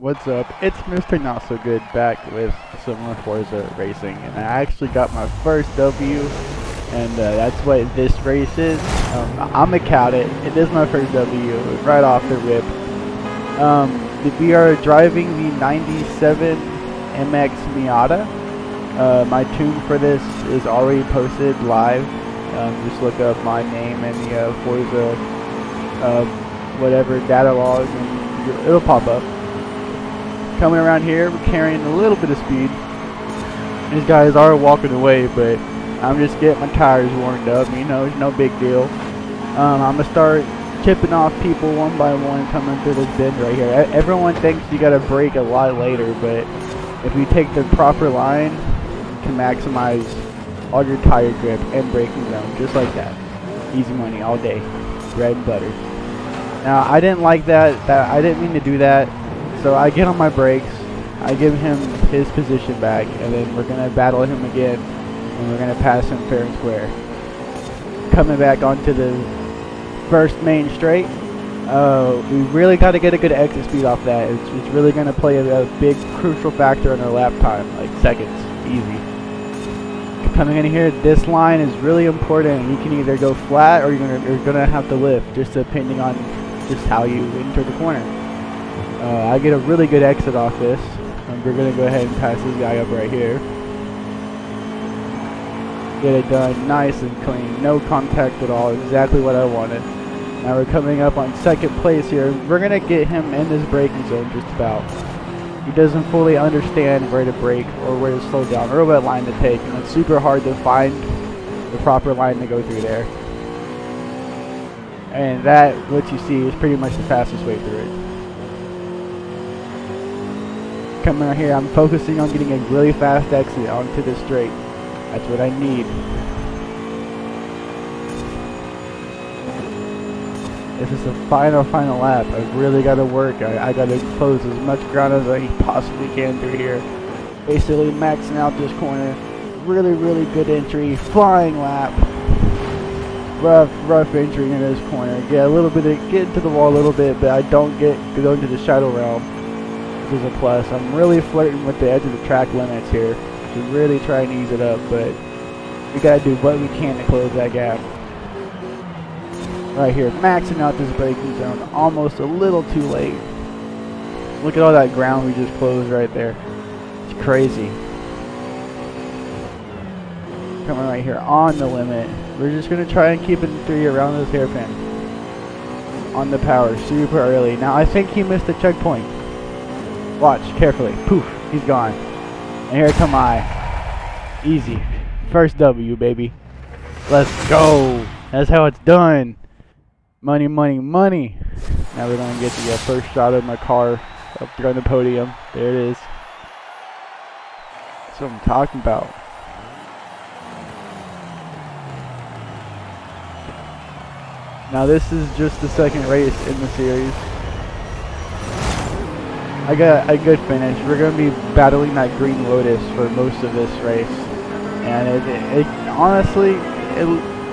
What's up? It's Mr. Not So Good back with some more Forza racing, and I actually got my first W, and that's what this race is. I'm a count it. It is my first W right off the rip. We are driving the 97 MX Miata. My tune for this is already posted live. Just look up my name and the Forza whatever data log, and it'll pop up. Coming around here, we're carrying a little bit of speed. These guys are walking away, but I'm just getting my tires warmed up. You know, it's no big deal. I'm gonna start chipping off people one by one coming through this bend right here. Everyone thinks you gotta brake a lot later, but if you take the proper line, you can maximize all your tire grip and braking zone, just like that. Easy money all day, bread and butter. Now, I didn't like that. I didn't mean to do that. So I get on my brakes, I give him his position back, and then we're going to battle him again, and we're going to pass him fair and square. Coming back onto the first main straight, we really got to get a good exit speed off that. It's really going to play a big crucial factor in our lap time, like seconds, easy. Coming in here, this line is really important. You can either go flat or you're going to have to lift, just depending on just how you enter the corner. I get a really good exit off this, and we're going to go ahead and pass this guy up right here. Get it done nice and clean, no contact at all, exactly what I wanted. Now we're coming up on second place here. We're going to get him in this braking zone just about. He doesn't fully understand where to brake or where to slow down or what line to take, and it's super hard to find the proper line to go through there. And that, what you see, is pretty much the fastest way through it. Coming out here, I'm focusing on getting a really fast exit onto this straight. That's what I need. This is the final lap. I really got to work. I got to close as much ground as I possibly can through here. Basically maxing out this corner. Really good entry. Flying lap. Rough entry in this corner. Get into the wall a little bit, but I don't go into the shadow realm. Is a plus. I'm really flirting with the edge of the track limits here to really try and ease it up, but we gotta do what we can to close that gap. Right here, maxing out this braking zone, almost a little too late. Look at all that ground we just closed right there. It's crazy. Coming right here on the limit. We're just gonna try and keep it in 3 around this hairpin. On the power, super early. Now I think he missed the checkpoint. Watch carefully. Poof, he's gone. And here come I. Easy. First W, baby. Let's go. That's how it's done. Money. Now we're going to get the first shot of my car up there on the podium. There it is. That's what I'm talking about. Now this is just the second race in the series. I got a good finish. We're going to be battling that green Lotus for most of this race. And it honestly,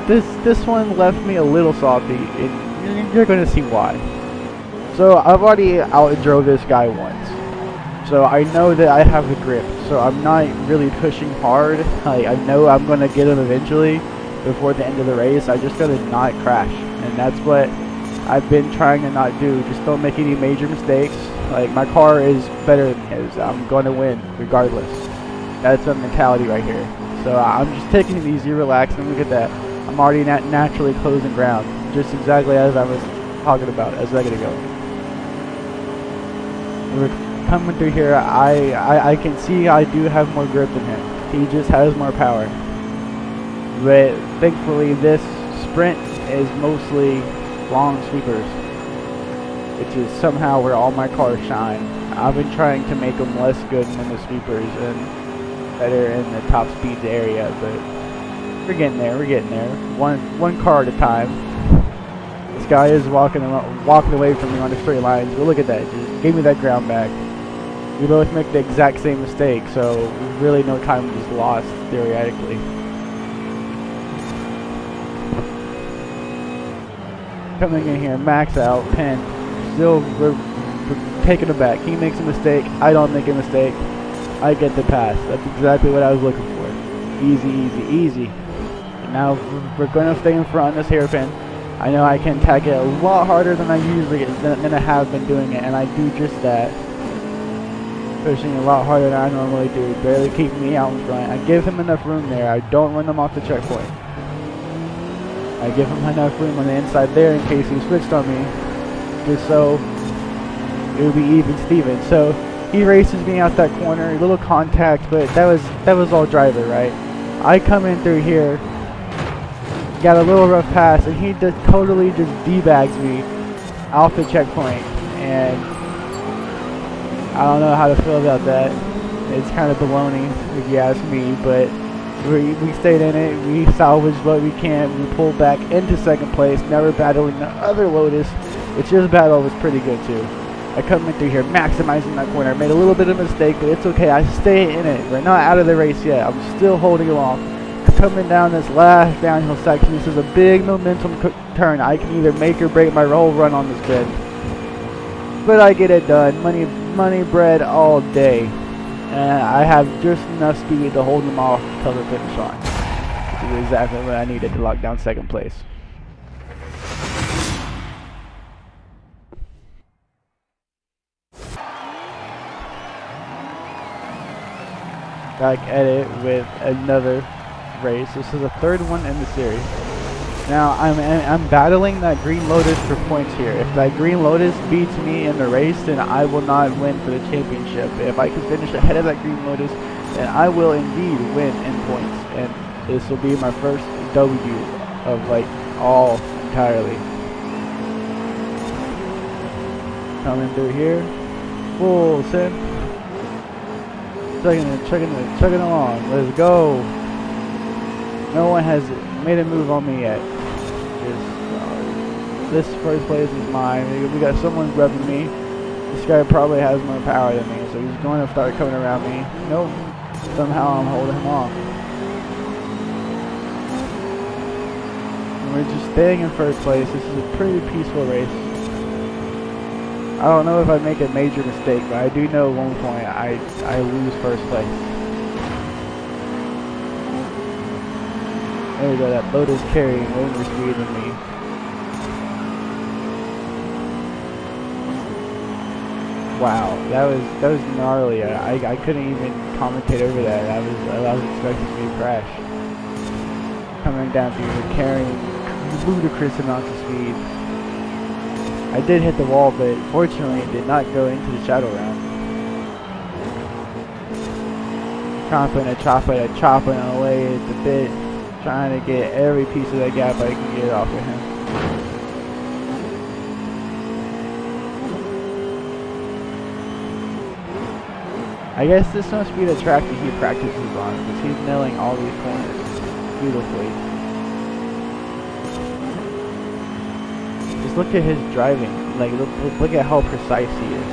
this one left me a little salty. You're going to see why. So I've already outdrove this guy once. So I know that I have the grip. So I'm not really pushing hard. I know I'm going to get him eventually before the end of the race. I just got to not crash. And that's what I've been trying to not do. Just don't make any major mistakes. Like, my car is better than his. I'm going to win regardless. That's a mentality right here. So I'm just taking it easy, relaxing. Look at that. I'm already naturally closing ground. Just exactly as I was talking about a second ago. We're coming through here. I can see I do have more grip than him. He just has more power. But thankfully this sprint is mostly long sweepers, which is somehow where all my cars shine. I've been trying to make them less good in the sweepers and better in the top speeds area, but we're getting there. One car at a time. This guy is walking away from me on the straight lines, but look at that. Just gave me that ground back. We both make the exact same mistake, so really no time was lost theoretically. Coming in here, max out, pin. Still, we're taken aback. He makes a mistake. I don't make a mistake. I get the pass. That's exactly what I was looking for. Easy, easy, easy. And now we're going to stay in front of this hairpin. I know I can tag it a lot harder than I usually than I have been doing it, and I do just that. Pushing a lot harder than I normally do, barely keeping me out in front. I give him enough room there. I don't run him off the checkpoint. I give him enough room on the inside there in case he switched on me, just so it would be even Steven. So he races me out that corner, a little contact, but that was all driver, right? I come in through here, got a little rough pass, and he just totally just D-bags me off the checkpoint, and I don't know how to feel about that. It's kind of baloney, if you ask me, but we stayed in it. We salvaged what we can. We pulled back into second place. Now we're battling the other Lotus, which this battle was pretty good too. I come in through here, maximizing that corner. I made a little bit of a mistake, but it's okay. I stay in it. We're not out of the race yet. I'm still holding along. Coming down this last downhill section. This is a big momentum turn. I can either make or break my whole run on this bend. But I get it done. Money bread all day. And I have just enough speed to hold them off till the finish line. Which is exactly what I needed to lock down second place. Back at it with another race. This is the third one in the series. Now I'm battling that Green Lotus for points here. If that Green Lotus beats me in the race, then I will not win for the championship. If I can finish ahead of that Green Lotus, then I will indeed win in points, and this will be my first W of like all entirely. Coming through here, full send. Chugging along. Let's go. No one has made a move on me yet. This first place is mine. We got someone rubbing me. This guy probably has more power than me, so he's going to start coming around me. Nope. Somehow I'm holding him off. And we're just staying in first place. This is a pretty peaceful race. I don't know if I make a major mistake, but I do know at one point I lose first place. There we go, that boat is carrying way more speed than me. Wow, that was gnarly. I couldn't even commentate over that. I was expecting me to crash. Coming down through, carrying ludicrous amounts of speed. I did hit the wall, but fortunately it did not go into the shadow round. Chopping away at the bit, trying to get every piece of that gap I can get off of him. I guess this must be the track that he practices on, because he's nailing all these corners beautifully. Just look at his driving. Like, look at how precise he is.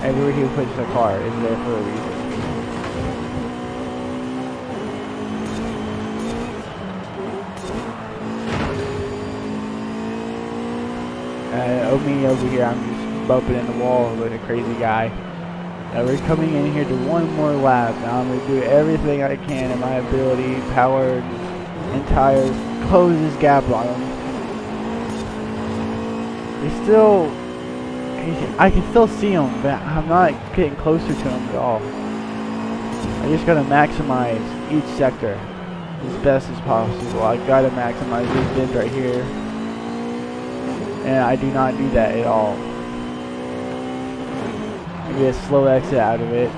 Everywhere he puts the car is there for a reason. Me over here, I'm just bumping in the wall with a crazy guy. We're coming in here to one more lap. Now I'm going to do everything I can in my ability, power, and tires, close this gap on him. I can still see him, but I'm not getting closer to him at all. I just gotta maximize each sector as best as possible. I gotta maximize this bend right here, and I do not do that at all. I get a slow exit out of it.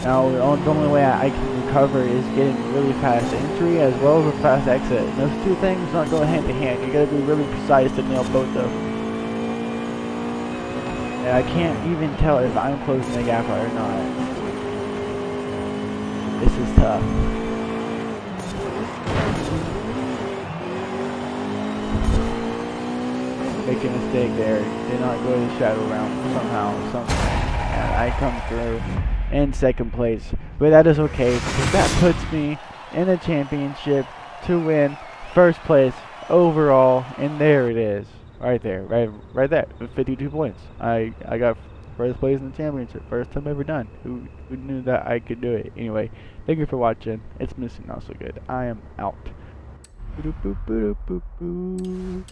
Now the only way I can recover is getting really fast entry as well as a fast exit. And those two things don't go hand to hand. You gotta be really precise to nail both of them. And I can't even tell if I'm closing the gap or not. This is tough. Make a mistake there. Did not go to the shadow round somehow, something. And I come through in second place. But that is okay, because that puts me in the championship to win first place overall. And there it is. Right there, right there, with 52 points. I got First place in the championship. First time ever done. Who knew that I could do it? Anyway, thank you for watching. It's missing not so good. I am out. Boop, boop, boop, boop, boop.